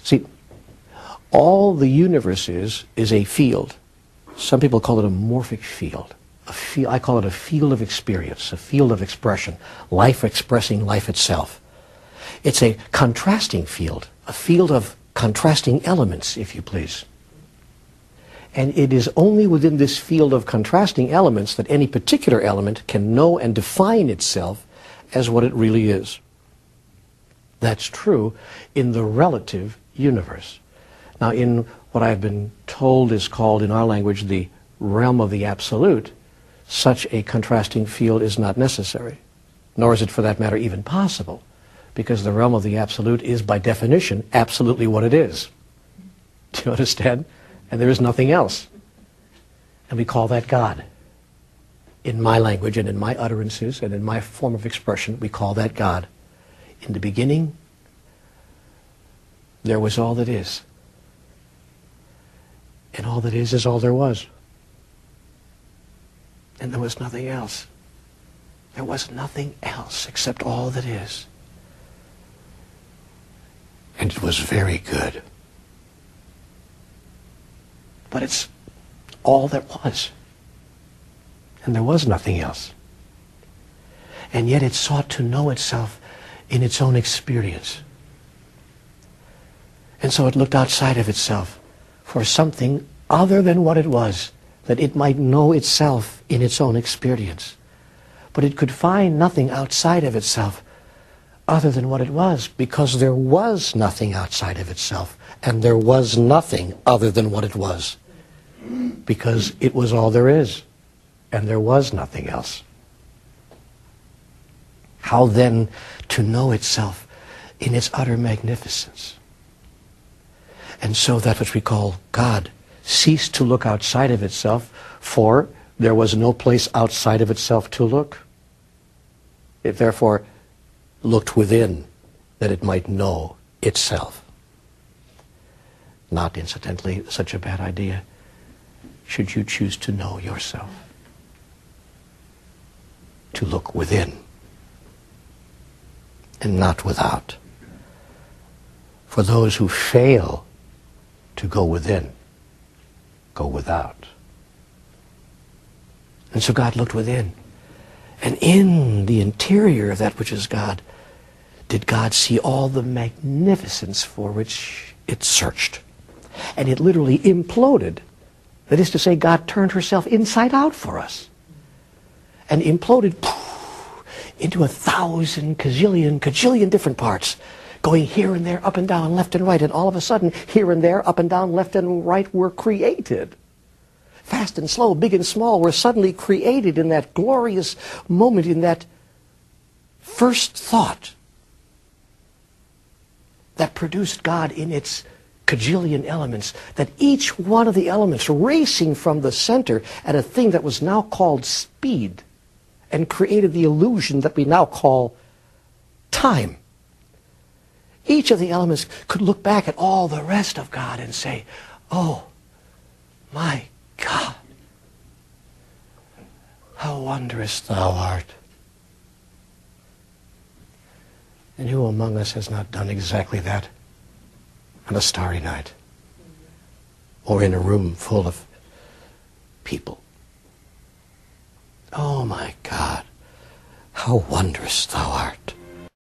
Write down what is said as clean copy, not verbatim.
See, all the universe is a field. Some people call it a morphic field. I call it a field of experience, a field of expression, life expressing life itself. It's a contrasting field, a field of contrasting elements, if you please. And it is only within this field of contrasting elements that any particular element can know and define itself as what it really is. That's true in the relative universe. Now, in what I've been told is called in our language the realm of the absolute, such a contrasting field is not necessary, nor is it for that matter even possible, because the realm of the absolute is by definition absolutely what it is. Do you understand? And there is nothing else. And we call that God. In my language and in my utterances and in my form of expression, we call that God. In the beginning, there was all that is. And all that is all there was. And there was nothing else. There was nothing else except all that is. And it was very good. But it's all that was. And there was nothing else. And yet it sought to know itself in its own experience. And so it looked outside of itself for something other than what it was, that it might know itself in its own experience. But it could find nothing outside of itself other than what it was, because there was nothing outside of itself, and there was nothing other than what it was, because it was all there is, and there was nothing else. How then to know itself in its utter magnificence? And so that which we call God ceased to look outside of itself, for there was no place outside of itself to look. It therefore looked within, that it might know itself. Not, incidentally, such a bad idea, should you choose to know yourself. To look within, and not without. For those who fail to go within, go without. And so God looked within. And in the interior of that which is God, did God see all the magnificence for which it searched. And it literally imploded. That is to say, God turned herself inside out for us. And imploded into 1,000 kajillion different parts, going here and there, up and down, left and right, and all of a sudden, here and there, up and down, left and right, were created. Fast and slow, big and small, were suddenly created in that glorious moment, in that first thought that produced God in its kajillion elements, that each one of the elements racing from the center at a thing that was now called speed, and created the illusion that we now call time. Each of the elements could look back at all the rest of God and say, oh, my God, how wondrous thou art. And who among us has not done exactly that on a starry night, or in a room full of people? Oh, my God, how wondrous thou art.